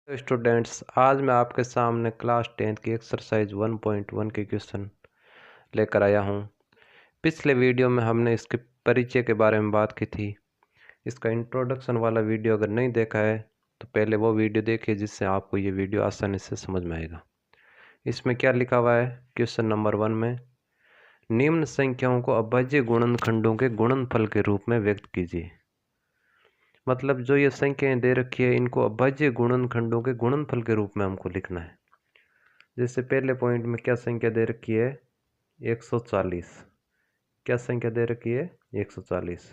Students, आज मैं आपके सामने क्लास 10th की एक्सरसाइज 1.1 के क्वेश्चन लेकर आया हूं। पिछले वीडियो में हमने इसके परिचय के बारे में बात की थी। इसका इंट्रोडक्शन वाला वीडियो अगर नहीं देखा है तो पहले वो वीडियो देखिए, जिससे आपको ये वीडियो आसानी से समझ में आएगा। इसमें क्या लिखा हुआ है? क्वेश्चन नंबर 1 में निम्न संख्याओं को अभाज्य गुणनखंडों के गुणनफल के रूप में व्यक्त कीजिए। मतलब जो ये संख्याएं दे रखी है, इनको अभाज्य गुणनखंडों के गुणनफल के रूप में हमको लिखना है। जैसे पहले पॉइंट में क्या संख्या दे रखी है? 140। क्या संख्या दे रखी है? 140।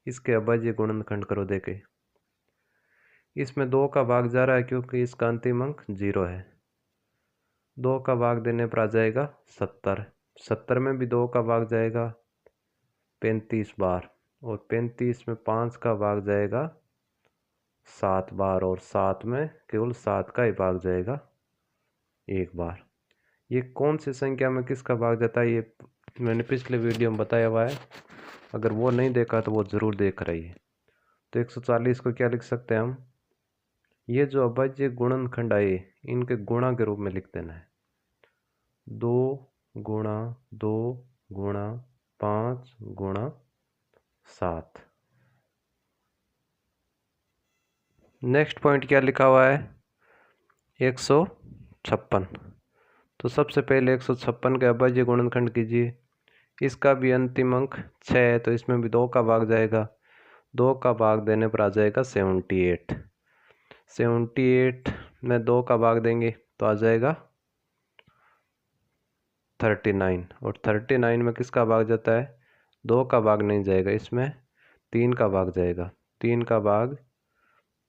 इसके अभाज्य गुणनखंड करो देखे। इसमें 2 का भाग जा रहा है क्योंकि इसका अंतिम अंक 0 है। 2 का भाग देने पर आ जाएगा 70। 70 में भी 2 का भाग जाएगा 35 बार, और 35 में 5 का भाग जाएगा 7 बार, और 7 में केवल 7 का ही भाग जाएगा 1 बार। ये कौन सी संख्या में किसका भाग जाता है, ये मैंने पिछले वीडियो में बताया हुआ है। अगर वो नहीं देखा तो वो ज़रूर देख रही है। तो 140 को क्या लिख सकते हैं हम? ये जो अभाज्य गुणनखंड आए, इनके गुणा के रूप में लिख देना है। 2 गुणा 2 गुणा 5 गुणा 7। नेक्स्ट पॉइंट क्या लिखा हुआ है? 156। तो सबसे पहले 156 के अभाज्य गुणनखंड कीजिए। इसका भी अंतिम अंक 6 है, तो इसमें भी 2 का भाग जाएगा। 2 का भाग देने पर आ जाएगा 78। 78 में 2 का भाग देंगे तो आ जाएगा 39, और 39 में किसका भाग जाता है? 2 का भाग नहीं जाएगा, इसमें 3 का भाग जाएगा। 3 का भाग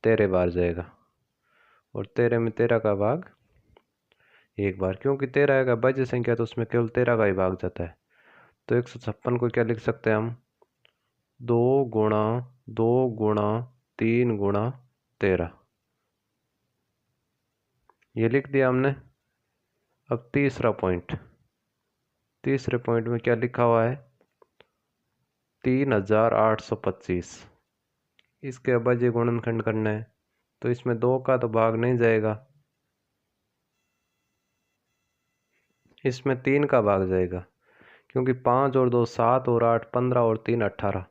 13 बार जाएगा, और 13 में 13 का भाग 1 बार। क्योंकि 13 का अभाज्य संख्या तो उसमें केवल 13 का ही भाग जाता है। तो 156 को क्या लिख सकते हैं हम? 2 गुणा 2 गुणा 3 गुणा 13। ये लिख दिया हमने। अब तीसरा पॉइंट। तीसरे पॉइंट में क्या लिखा हुआ है? 3825। इसके अभाज्य गुणनखंड करना है, तो इसमें 2 का तो भाग नहीं जाएगा, इसमें 3 का भाग जाएगा। क्योंकि 5 और 2 7 और 8 15 और 3 18।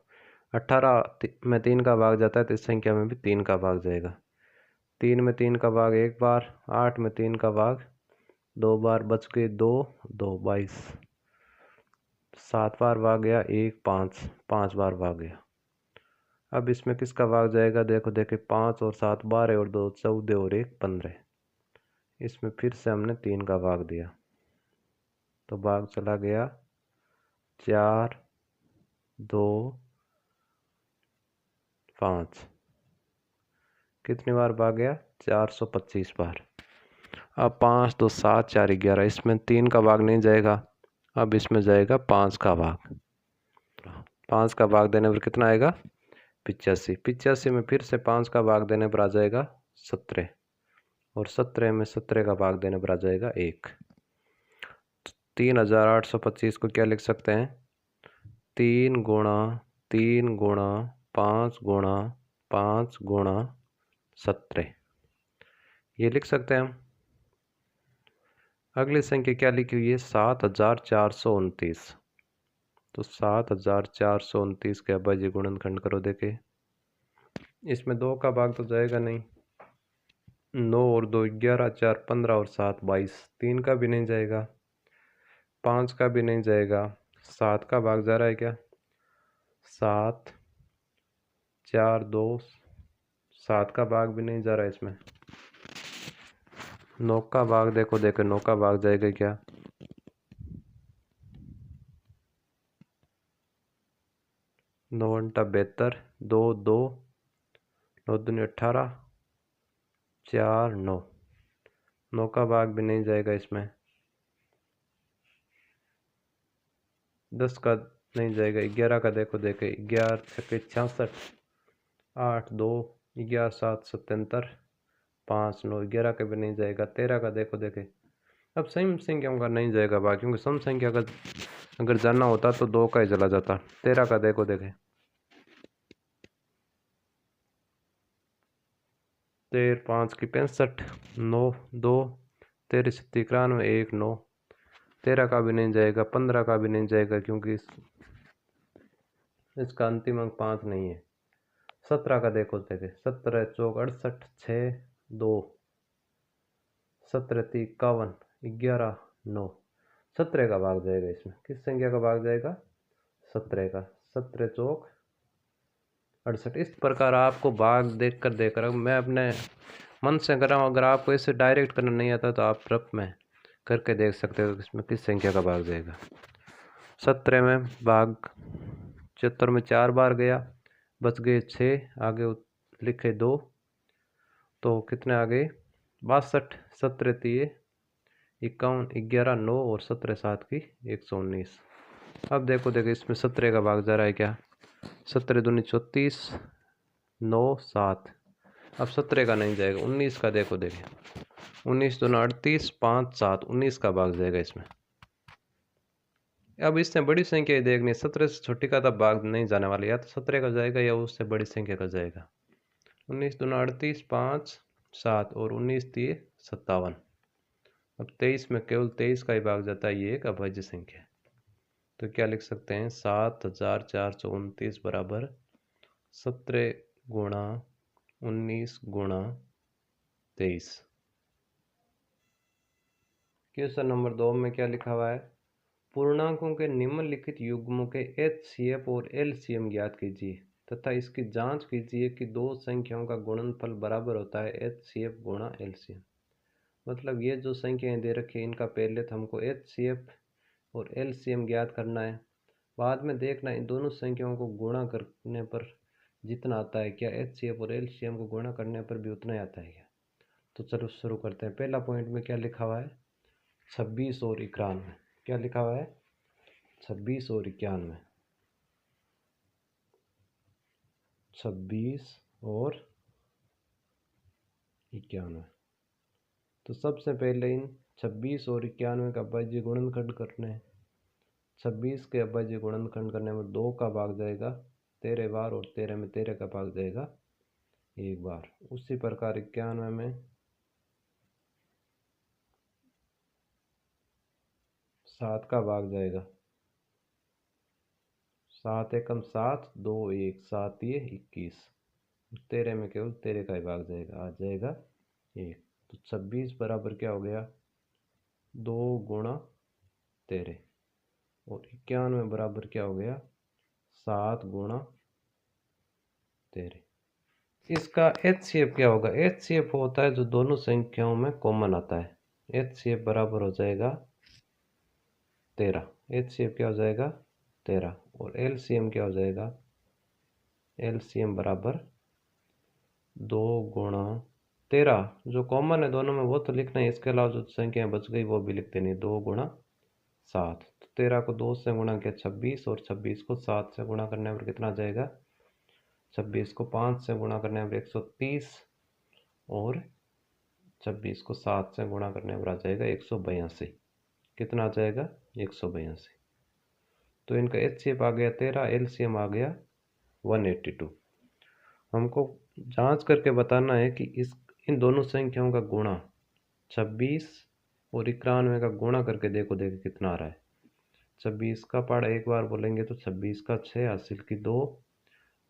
18 में 3 का भाग जाता है, तो इस संख्या में भी 3 का भाग जाएगा। 3 में 3 का भाग 1 बार, 8 में 3 का भाग 2 बार, बच गए 2 2 22। 7 बार भाग गया 1 5, 5 बार भाग गया। अब इसमें किसका भाग जाएगा? देखो 5 और 7 12 और 2 14 और 1 15। इसमें फिर से हमने 3 का भाग दिया, तो भाग चला गया 4 2 5। कितनी बार भाग गया? 425 बार। अब 5 2 7 4 11। इसमें 3 का भाग नहीं जाएगा, अब इसमें जाएगा 5 का भाग। 5 का भाग देने पर कितना आएगा? 85। 85 में फिर से 5 का भाग देने पर आ जाएगा 17, और 17 में 17 का भाग देने पर आ जाएगा 1। 3825 को क्या लिख सकते हैं? 3 गुणा 3 गुणा 5 गुणा 5 गुणा 17। ये लिख सकते हैं हम। अगली संख्या क्या लिखी हुई है? 7429। तो 7429 के अभाज्य गुणनखंड करो देखे। इसमें 2 का भाग तो जाएगा नहीं। 9 और 2 11, 4 15 और 7 22। 3 का भी नहीं जाएगा, 5 का भी नहीं जाएगा। 7 का भाग जा रहा है क्या? 7 4 2, 7 का भाग भी नहीं जा रहा है इसमें। 9 का भाग देखो 9 का भाग जाएगा क्या? 9 अंटा 72, 2 2 9 दूनी 18, 4 9। 9 का भाग भी नहीं जाएगा इसमें। 10 का नहीं जाएगा। 11 का देखो 11 छक्के 66, 8 2 11 7 77, 5 9। 11 का भी नहीं जाएगा। 13 का देखो अब सम संख्याओं का नहीं जाएगा भाग, क्योंकि सम संख्या का अगर जानना होता तो 2 का ही चला जाता। 13 का देखो 13 5 की 65, 9 2, 13 7 91, 1 9, 13 का भी नहीं जाएगा, 15 का भी नहीं जाएगा क्योंकि इसका अंतिम अंक 5 नहीं है। 17 का देखो, 17 चौक 68, 6 2, 17 3 51, 11 9, 17 का भाग जाएगा। इसमें किस संख्या का भाग जाएगा? 17 का। 17 चौक 68। इस प्रकार आपको भाग देकर मैं अपने मन से कर रहा हूँ। अगर आपको इसे डायरेक्ट करना नहीं आता तो आप रफ में करके देख सकते हो इसमें किस संख्या का भाग जाएगा। 17 में भाग 74 में 4 बार गया, बच गए 6, आगे लिखे 2, तो कितने आ गए? 62। 17 3 51, 11 9 और 17 7 की 119। अब देखो इसमें 17 का भाग जा रहा है क्या? 17 दूनी 34, 9 7। अब 17 का नहीं जाएगा, 19 का देखो 19 दूना 38, 5 7, 19 का भाग जाएगा इसमें। अब इससे बड़ी संख्या ही देखनी है, 17 से छोटी का तो भाग नहीं जाने वाला, या तो 17 का जाएगा या उससे बड़ी संख्या का जाएगा। 19 दूना 38, 5 7 और 19 3 57। अब 23 में केवल 23 का ही भाग जाता है, ये एक अभाज्य संख्या है। तो क्या लिख सकते हैं? 7429 बराबर 17 गुणा 19 गुणा 23। क्वेश्चन नंबर 2 में क्या लिखा हुआ है? पूर्णांकों के निम्नलिखित युग्मों के HCF और LCM ज्ञात कीजिए तथा इसकी जांच कीजिए कि दो संख्याओं का गुणनफल बराबर होता है HCF गुणा LCM। मतलब ये जो संख्याएं दे रखी है इनका पहले तो हमको HCF और LCM ज्ञात करना है, बाद में देखना इन दोनों संख्याओं को गुणा करने पर जितना आता है क्या HCF और LCM को गुणा करने पर भी उतना ही आता है क्या। तो चलो शुरू करते हैं। पहला पॉइंट में क्या लिखा हुआ है? 26 और 91। क्या लिखा हुआ है? 26 और 91। 26 और 91। तो सबसे पहले इन 26 और 91 का अभाज्य गुणनखंड करना है। 26 के अभाज्य गुणनखंड करने में 2 का भाग जाएगा 13 बार और 13 में 13 का भाग जाएगा 1 बार। उसी प्रकार 91 में 7 का भाग जाएगा। 7 एकम 7, 2 1, 7 ये 21। 13 में केवल 13 का ही भाग जाएगा, आ जाएगा 1। तो 26 बराबर क्या हो गया? 2 गुणा 13। और 91 बराबर क्या हो गया? 7 गुणा 13। इसका HCF क्या होगा? HCF होता है जो दोनों संख्याओं में कॉमन आता है। HCF बराबर हो जाएगा 13। HCF क्या हो जाएगा? 13। और LCM क्या हो जाएगा? LCM बराबर 2 गुणा 13। जो कॉमन है दोनों में वो तो लिखना है, इसके अलावा जो संख्याएं बच गई वो भी लिख देनी। 2 गुणा 7। तो 13 को 2 से गुणा किया 26, और 26 को 7 से गुणा करने पर कितना जाएगा? 26 को 5 से गुणा करने पर 130, और 26 को 7 से गुणा करने पर आ जाएगा 182। कितना आ जाएगा? 182। तो इनका HCF आ गया 13, LCM आ गया 182। हमको जांच करके बताना है कि इन दोनों संख्याओं का गुणा 26 और 91 का गुणा करके देखो कितना आ रहा है। 26 का पाड़ा 1 बार बोलेंगे तो 26 का 6 हासिल की 2।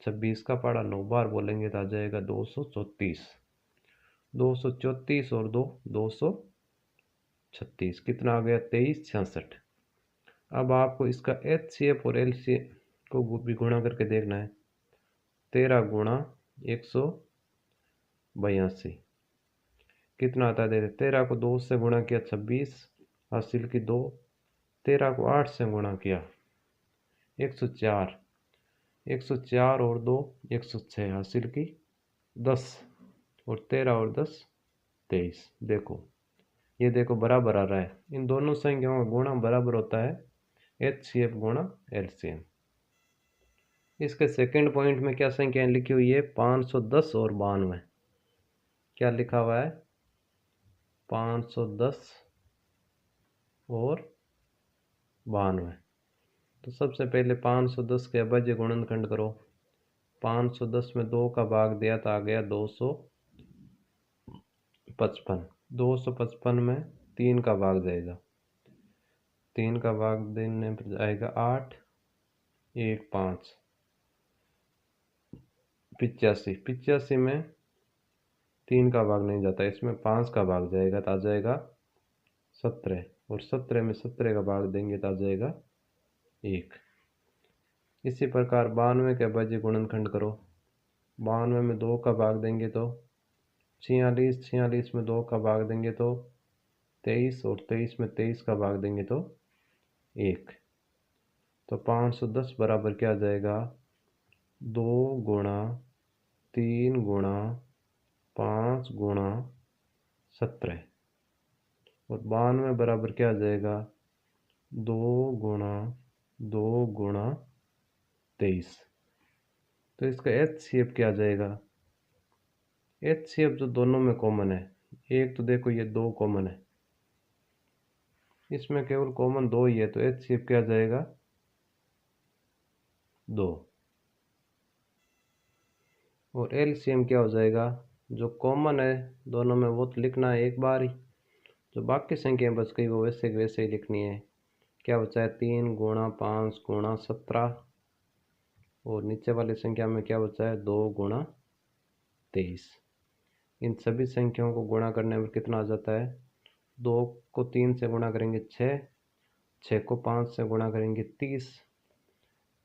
26 का पाड़ा 9 बार बोलेंगे तो आ जाएगा 234। 234 और 2 236। कितना आ गया? 2366। अब आपको इसका HCF और LCM को भी गुणा करके देखना है। 13 गुणा 182 कितना आता है? 13 को 2 से गुणा किया 26 हासिल की 2। 13 को 8 से गुणा किया 104। 104 और 2 106 हासिल की 10, और 13 और 10 23। देखो बराबर आ रहा है। इन दोनों संख्याओं का गुणा बराबर होता है HCF गुणा LCM। इसके सेकंड पॉइंट में क्या संख्याएं लिखी हुई है? 510 और 92। क्या लिखा हुआ है? 510 और 92। तो सबसे पहले 510 के अभाज्य गुणनखंड करो। 510 में 2 का भाग दिया तो आ गया 200। 55। 255 में 3 का भाग जाएगा, 3 का भाग देने पर जाएगा 8, 1 5। 85, 85 में 3 का भाग नहीं जाता, इसमें 5 का भाग जाएगा तो आ जाएगा 17, और 17 में 17 का भाग देंगे तो आ जाएगा 1। इसी प्रकार 92 के अभाज्य गुणनखंड करो। 92 में 2 का भाग देंगे तो 46, 46 में 2 का भाग देंगे तो 23, और 23 में 23 का भाग देंगे तो 1। तो 510 बराबर क्या आ जाएगा, 2 गुणा 3 गुणा 5 गुणा 17, और 92 बराबर क्या आ जाएगा, 2 गुणा 2 गुणा 23। तो इसका HCF क्या आ जाएगा, HCF जो दोनों में कॉमन है, एक तो देखो ये 2 कॉमन है, इसमें केवल कॉमन 2 ही है, तो HCF क्या आ जाएगा, 2। और LCM क्या हो जाएगा, जो कॉमन है दोनों में वो तो लिखना है एक बार ही, जो बाकी संख्याएं बच गई वो वैसे वैसे ही लिखनी है। क्या बचा है, 3 गुणा 5 गुणा 17, और नीचे वाली संख्या में क्या बचा है, 2 गुणा 23। इन सभी संख्याओं को गुणा करने में कितना आ जाता है, 2 को 3 से गुणा करेंगे 6, 6 को 5 से गुणा करेंगे 30,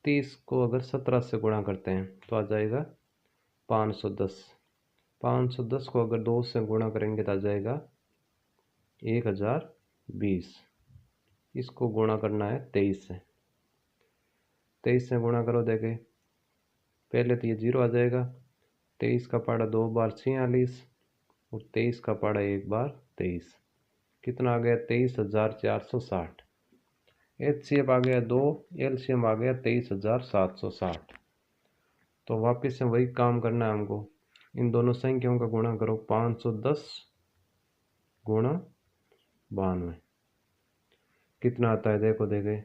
30 को अगर 17 से गुणा करते हैं तो आ जाएगा 510, 510 को अगर 2 से गुणा करेंगे तो आ जाएगा 1020। इसको गुणा करना है 23 से, 23 से गुणा करो, देखे पहले तो ये 0 आ जाएगा, 23 का पाड़ा 2 बार 46, और 23 का पाड़ा 1 बार 23, कितना आ गया, 23,460। HCF आ गया 2, LCM आ गया 23,760। तो वापस से वही काम करना है हमको, इन दोनों संख्याओं का गुणा करो, 510 गुणा 92 कितना आता है, देखो देखे,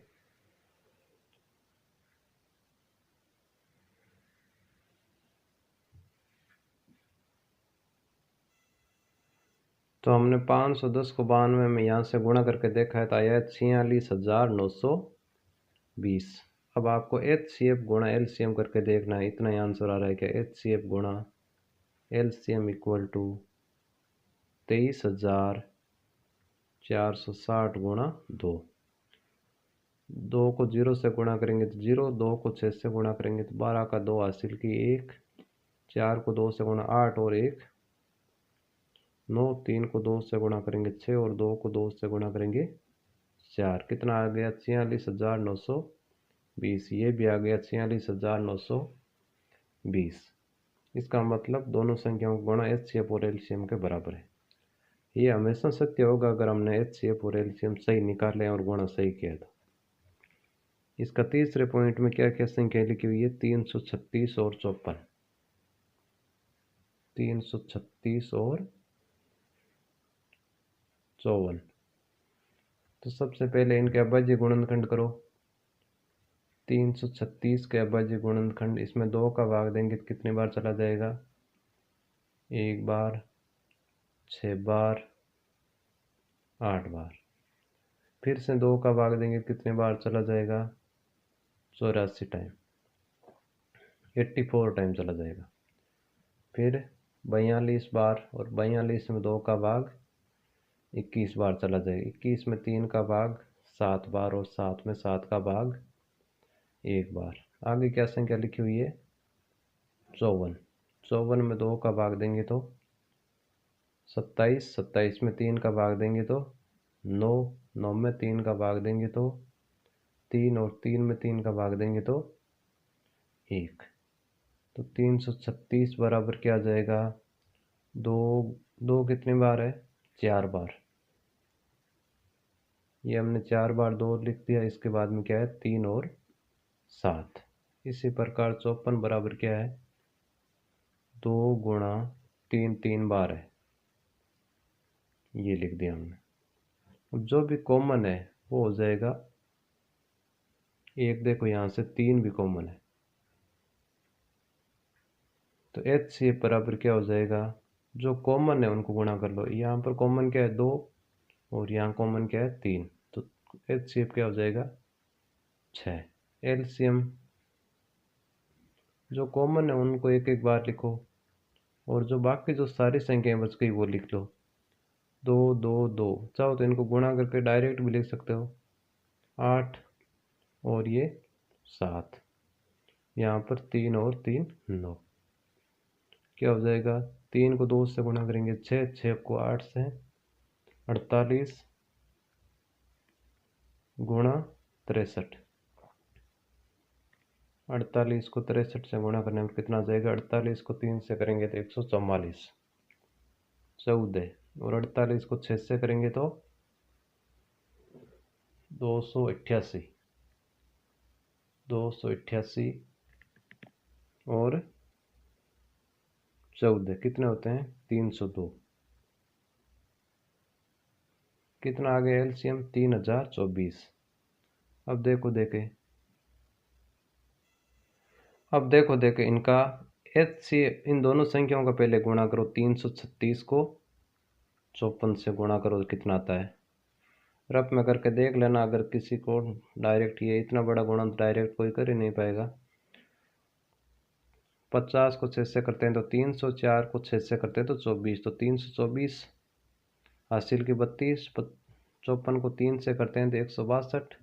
तो हमने 510 को 92 में यहाँ से गुणा करके देखा है तो आया है 46,920। अब आपको HCF गुणा LCM करके देखना है, इतना ही आंसर आ रहा है कि HCF गुणा LCM इक्वल टू 23,460 गुणा 2। 2 को 0 से गुणा करेंगे तो 0, 2 को 6 से गुणा करेंगे तो 12 का 2 हासिल की 1, 4 को 2 से गुणा 8 और 1 9, 3 को 2 से गुणा करेंगे 6, और 2 को 2 से गुणा करेंगे 4, कितना आ गया, 46,920। ये भी आ गया 46,920। इसका मतलब दोनों संख्याओं का गुणा HCF और LCM के बराबर है। ये हमेशा सत्य होगा अगर हमने HCF और LCM सही निकाले और गुणा सही किया था। इसका तीसरे पॉइंट में क्या क्या संख्या लिखी हुई है, 336 और 54, 336 और 54। तो सबसे पहले इनके अभाज्य गुणनखंड करो। 336 के अभाज्य गुणनखंड, इसमें 2 का भाग देंगे तो कितनी बार चला जाएगा, 1 बार, 6 बार, 8 बार। फिर से 2 का भाग देंगे तो कितनी बार चला जाएगा, 84 टाइम, 84 टाइम चला जाएगा। फिर 42 बार, और 42 में 2 का भाग 21 बार चला जाएगा। 21 में 3 का भाग 7 बार, और 7 में 7 का भाग 1 बार। आगे क्या संख्या लिखी हुई है, 54, 54 में 2 का भाग देंगे तो 27, 27 में 3 का भाग देंगे तो 9, 9 में 3 का भाग देंगे तो 3, और 3 में 3 का भाग देंगे तो 1। तो 336 बराबर क्या आ जाएगा, 2, 2 कितनी बार है, 4 बार। ये हमने 4 बार 2 लिख दिया, इसके बाद में क्या है, 3 और 7। इसी प्रकार 54 बराबर क्या है, 2 गुणा 3, 3 बार है, ये लिख दिया हमने। अब जो भी कॉमन है वो हो जाएगा, एक देखो यहाँ से 3 भी कॉमन है, तो HCF बराबर क्या हो जाएगा, जो कॉमन है उनको गुणा कर लो। यहाँ पर कॉमन क्या है 2 और यहाँ कॉमन क्या है 3, तो HCF क्या हो जाएगा 6। एलसीएम जो कॉमन है उनको एक एक बार लिखो और जो बाकी जो सारी संख्याएं बच गई वो लिख लो। 2 2 2, चाहो तो इनको गुणा करके डायरेक्ट भी लिख सकते हो। 8 और ये 7, यहाँ पर 3 और 3 9, क्या हो जाएगा 3 को 2 से गुणा करेंगे 6, 6 को 8 से 48 गुणा 63। 48 को 63 से गुणा करने में कितना जाएगा, 48 को 3 से करेंगे तो 144 14, और 48 को 6 से करेंगे तो 288 288 और 14 कितने होते हैं 302। कितना आ गया एलसीएम 3024। अब देखो इनका HCF, इन दोनों संख्याओं का पहले गुणा करो। 336 को 54 से गुणा करो कितना आता है। रफ में करके देख लेना, अगर किसी को डायरेक्ट ये इतना बड़ा गुणा डायरेक्ट कोई कर ही नहीं पाएगा। 50 को 6 से करते हैं तो 300, 4 को 6 से करते हैं तो 24, तो 324 हासिल की 32, 54 को 3 से करते हैं तो 162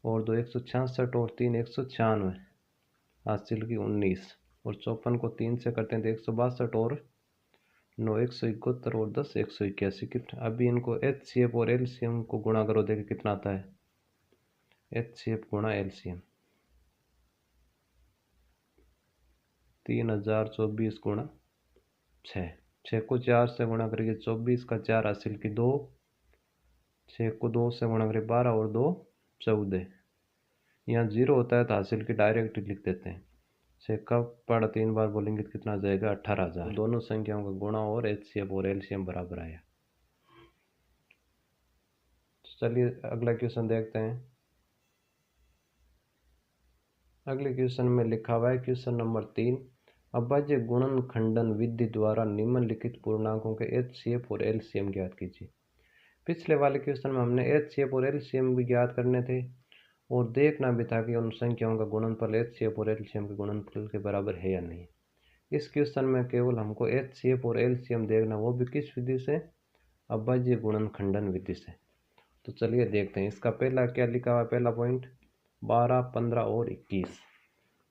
और 2 166 और 3 196 हासिल की 19, और 54 को 3 से करते हैं तो 162 और 9 171 और 10 181। कितना अभी इनको HCF और LCM को गुणा करो, देखिए कितना आता है। HCF गुणा LCM 3024 गुणा 6, 6 को 4 से गुणा करेंगे 24 का 4 हासिल की 2, 6 को 2 से गुणा करें 12 और 2 14। यहाँ 0 होता है तो हासिल की डायरेक्ट लिख देते हैं। 6 का पढ़ा 3 बार बोलेंगे तो कितना जाएगा 18,000। दोनों संख्याओं का गुणा और HCF और LCM बराबर आया। चलिए अगला क्वेश्चन देखते हैं। अगले क्वेश्चन में लिखा हुआ है क्वेश्चन नंबर 3, अभाज्य गुणन खंडन विधि द्वारा निम्नलिखित पूर्णांकों के HCF और LCM ज्ञात कीजिए। पिछले वाले क्वेश्चन में हमने HCF और LCM भी ज्ञात करने थे और देखना भी था कि उन संख्याओं का गुणनफल HCF और LCM के गुणनफल के बराबर है या नहीं। इस क्वेश्चन में केवल हमको HCF और LCM देखना, वो भी किस विधि से, अभाज्य गुणन खंडन विधि से। तो चलिए देखते हैं। इसका पहला क्या लिखा हुआ है, पहला पॉइंट 12, 15 और 21,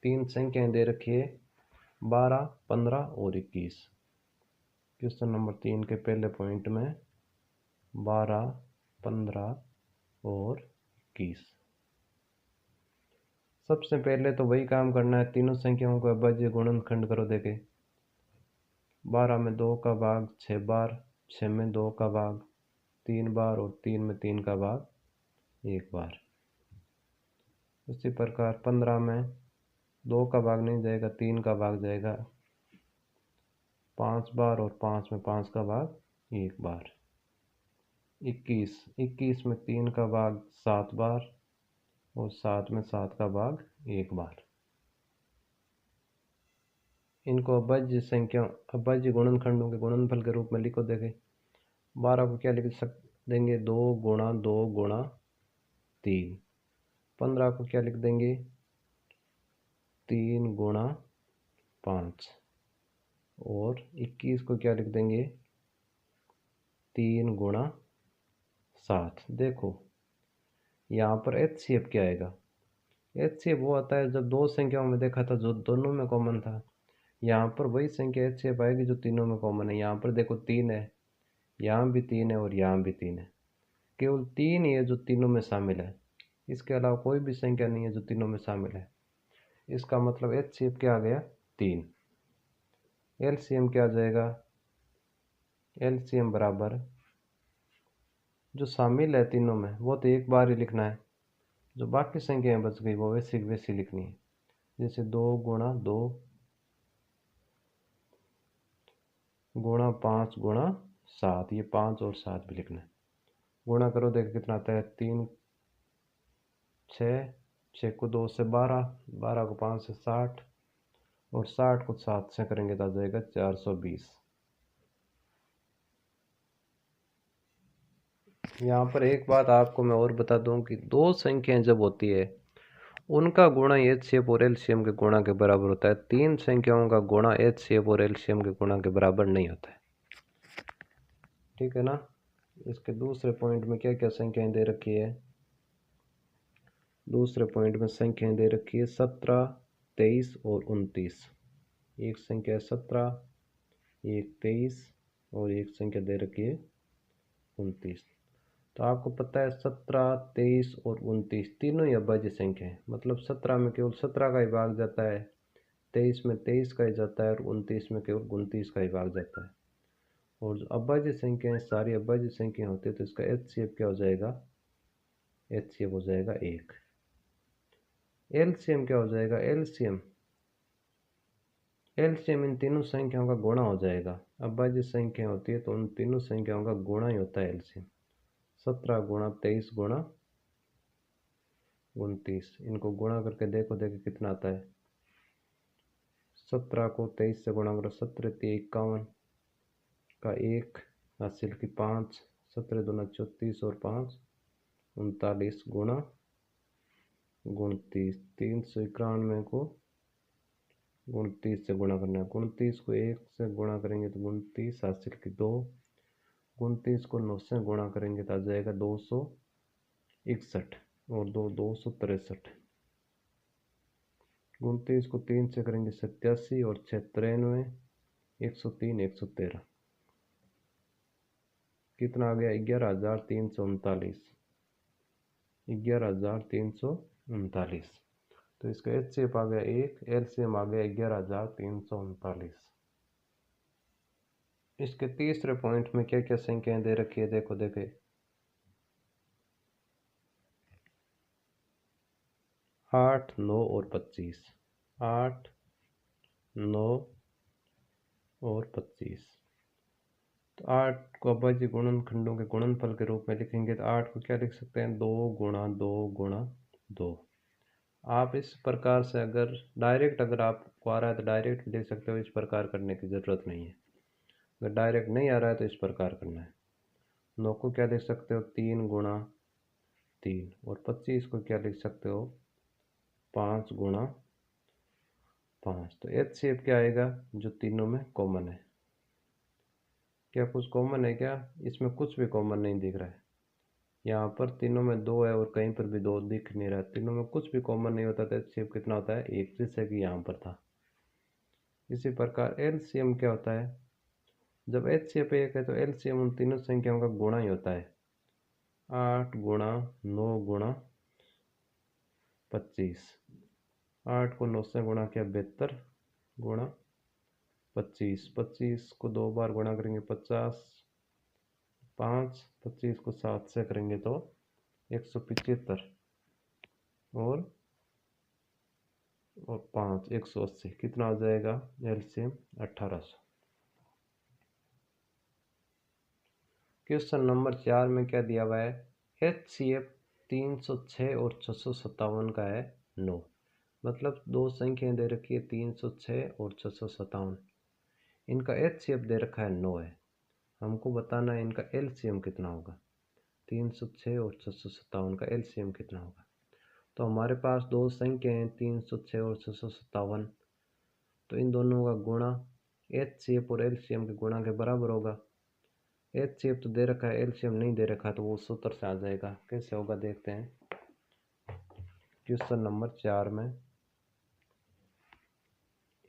तीन संख्याएं दे रखी है 12, 15 और 21। क्वेश्चन नंबर 3 के पहले पॉइंट में 12, 15 और 21। सबसे पहले तो वही काम करना है, तीनों संख्याओं को अभाज्य गुणनखंड करो। देखे 12 में 2 का भाग 6 बार, 6 में 2 का भाग 3 बार और 3 में 3 का भाग 1 बार। उसी प्रकार 15 में 2 का भाग नहीं जाएगा, 3 का भाग जाएगा 5 बार और 5 में 5 का भाग 1 बार। 21 में 3 का भाग 7 बार और 7 में 7 का भाग 1 बार। इनको अभाज्य गुणनखंडों के गुणनफल के रूप में लिखो। देखें 12 को क्या लिख देंगे 2 गुणा 2 गुणा 3। 15 को क्या लिख देंगे 3 गुणा 5 और 21 को क्या लिख देंगे 3 गुणा 7। देखो यहाँ पर HCF क्या आएगा, HCF वो आता है जब दो संख्याओं में देखा था जो दोनों में कॉमन था। यहाँ पर वही संख्या HCF आएगी जो तीनों में कॉमन है। यहाँ पर देखो 3 है, यहाँ भी 3 है और यहाँ भी 3 है। केवल 3 ही है जो तीनों में शामिल है, इसके अलावा कोई भी संख्या नहीं है जो तीनों में शामिल है। इसका मतलब HCF क्या आ गया 3। LCM क्या आ जाएगा, LCM बराबर जो शामिल है तीनों में वो तो एक बार ही लिखना है, जो बाकी संख्याएं बच गई वो वैसी वैसी लिखनी है। जैसे 2 गुणा 2 गुणा 5 गुणा 7, ये 5 और 7 भी लिखना है। गुणा करो देख कितना आता है 3 6, 6 को 2 से 12, 12 को 5 से 60 और 60 को 7 से करेंगे तो आ जाएगा 420। यहाँ पर एक बात आपको मैं और बता दूं कि दो संख्याएं जब होती है उनका गुणा एचसीएफ और एलसीएम के गुणा के बराबर होता है। तीन संख्याओं का गुणा एचसीएफ और एलसीएम के गुणा के बराबर नहीं होता है। ठीक है ना। इसके दूसरे पॉइंट में क्या क्या संख्याएं दे रखी है। दूसरे पॉइंट में संख्याएं दे रखी है 17, 23 और 29। एक संख्या है 17, एक 23 और एक संख्या दे रखी है 29। तो आपको पता है 17, 23 और 29 तीनों ही अभाज्य संख्या है। मतलब 17 में केवल 17 का ही भाग जाता है, 23 में 23 का ही जाता है और 29 में केवल 29 का ही भाग जाता है। और जो अभाज्य संख्याएं सारी अभाज्य संख्या होती है तो इसका एचसीएफ क्या हो जाएगा, एचसीएफ हो जाएगा 1। एलसीएम क्या हो जाएगा, एलसीएम एलसीएम इन तीनों संख्याओं का गुणा हो जाएगा। अभाज्य संख्या होती है तो उन तीनों संख्याओं का गुणा ही होता है एलसीएम। 17 गुणा 23 गुणा 29, इनको गुणा करके देखो कितना आता है। 17 को 23 से गुणा करो, 17 51 का 1 हासिल की 5, 17 दूना 34 और 5 39 गुणा 29। 391 को 29 से गुणा करना है। 29 को 1 से गुणा करेंगे तो 29 हासिल की 2, 29 को 9 से गुणा करेंगे तो आ जाएगा 261 और 263। 29 को 3 से करेंगे 87 और 6 93, 103 113 कितना आ गया 11,339। 11,339। तो इसका एचसीएफ आ गया 1, एलसीएम आ गया 11,339। इसके तीसरे पॉइंट में क्या क्या संख्याएं दे रखी है देखो 8, 9 और 25। 8, 9 और 25। तो 8 को अभाज्य गुणनखंडों के गुणनफल के रूप में लिखेंगे तो 8 को क्या लिख सकते हैं, 2 गुणा 2 गुणा 2। आप इस प्रकार से अगर डायरेक्ट अगर आपको आ रहा है तो डायरेक्ट लिख सकते हो, इस प्रकार करने की ज़रूरत नहीं है। अगर डायरेक्ट नहीं आ रहा है तो इस प्रकार करना है। 9 को क्या लिख सकते हो, 3 गुणा 3 और 25 को क्या लिख सकते हो, 5 गुणा 5। तो एचसीएफ क्या आएगा, जो तीनों में कॉमन है। क्या कुछ कॉमन है क्या, इसमें कुछ भी कॉमन नहीं दिख रहा है। यहाँ पर तीनों में 2 है और कहीं पर भी 2 दिख नहीं रहा है। तीनों में कुछ भी कॉमन नहीं होता तो एचसीएफ कितना होता है, 1, जैसे कि यहाँ पर था। इसी प्रकार एलसीएम क्या होता है, जब एचसीएफ 1 है तो एलसीएम उन तीनों संख्याओं का गुणा ही होता है। 8 गुणा 9 गुणा 25। 8 को 9 से गुणा किया 72 गुणा 25। 25 को 2 बार गुणा करेंगे 50, 5, 25 को 7 से करेंगे तो 175 और 5 180 कितना आ जाएगा, एलसीएम 1800। क्वेश्चन नंबर 4 में क्या दिया हुआ है, एचसीएफ 306 और 657 का है 9। मतलब दो संख्याएं दे रखी है 306 और 657, इनका एचसीएफ दे रखा है 9 है। हमको बताना है इनका एलसीएम कितना होगा। 306 और 657 का एलसीएम कितना होगा। तो हमारे पास दो संख्या हैं 306 और 657, तो इन दोनों का गुणा एचसीएफ और एलसीएम के गुणा के बराबर होगा। एचसीएफ तो दे रखा है, एलसीएम नहीं दे रखा, तो वो सूत्र से आ जाएगा। कैसे होगा देखते हैं। क्वेश्चन नंबर 4 में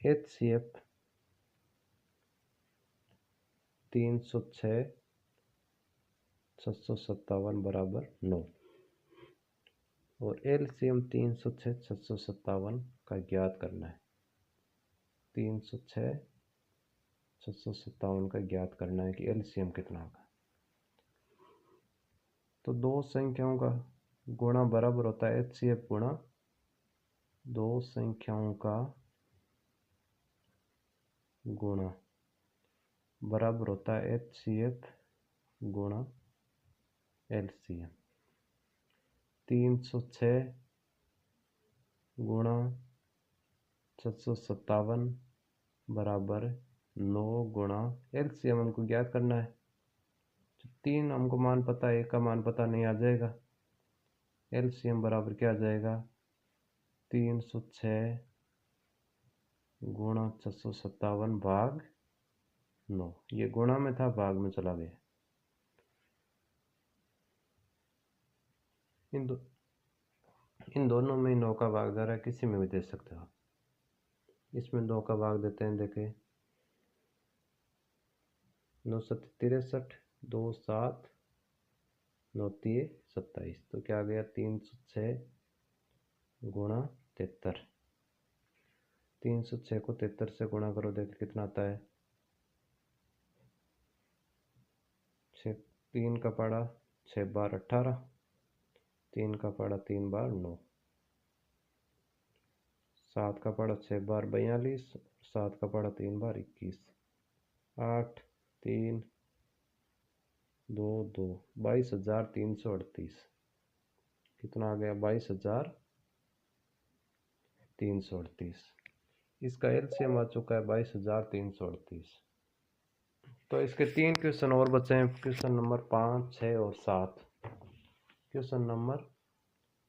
एचसीएफ 306 657 बराबर 9 और एलसीएम 306 657 का ज्ञात करना है। 306 657 का ज्ञात करना है कि एलसीएम कितना होगा। तो दो संख्याओं का गुणा बराबर होता है एचसीएफ गुणा दो संख्याओं का गुणा बराबर होता है एचसीएफ गुणा एलसीएम। 306 गुणा 657 बराबर 9 गुणा एलसीएम हमको ज्ञात करना है। तीन हमको मान पता है, एक का मान पता नहीं, आ जाएगा एलसीएम बराबर क्या आ जाएगा 306 गुणा 657 भाग 9। ये गुणा में था, भाग में चला गया। इन दोनों में 9 का भाग दे रहा है, किसी में भी दे सकते हो आप। इसमें 2 का भाग देते हैं, देखें 9 7 63, 2 7 9 3 27, तो क्या आ गया 306 गुणा 73। 306 को 73 से गुणा करो, देख कितना आता है। 3 का पड़ा 6 बार 18, 3 का पड़ा 3 बार 9, 7 का पड़ा 6 बार 42, 7 का पड़ा 3 बार 21, 8 3 2 2 22,338। कितना आ गया 22,338। इसका एलसीएम आ चुका है 22,338। तो इसके 3 क्वेश्चन और बचे हैं, क्वेश्चन नंबर 5 6 और 7। क्वेश्चन नंबर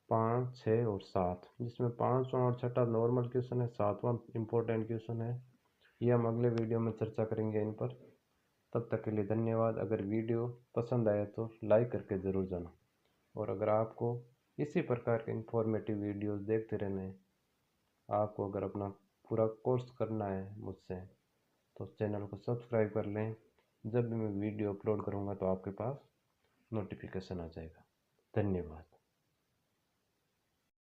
5 6 और 7, जिसमें 5वां और छठा नॉर्मल क्वेश्चन है, 7वां इम्पोर्टेंट क्वेश्चन है। ये हम अगले वीडियो में चर्चा करेंगे इन पर। तब तक के लिए धन्यवाद। अगर वीडियो पसंद आए तो लाइक करके ज़रूर जाना, और अगर आपको इसी प्रकार के इंफॉर्मेटिव वीडियोस देखते रहना है, आपको अगर अपना पूरा कोर्स करना है मुझसे, तो चैनल को सब्सक्राइब कर लें। जब भी मैं वीडियो अपलोड करूँगा तो आपके पास नोटिफिकेशन आ जाएगा। धन्यवाद।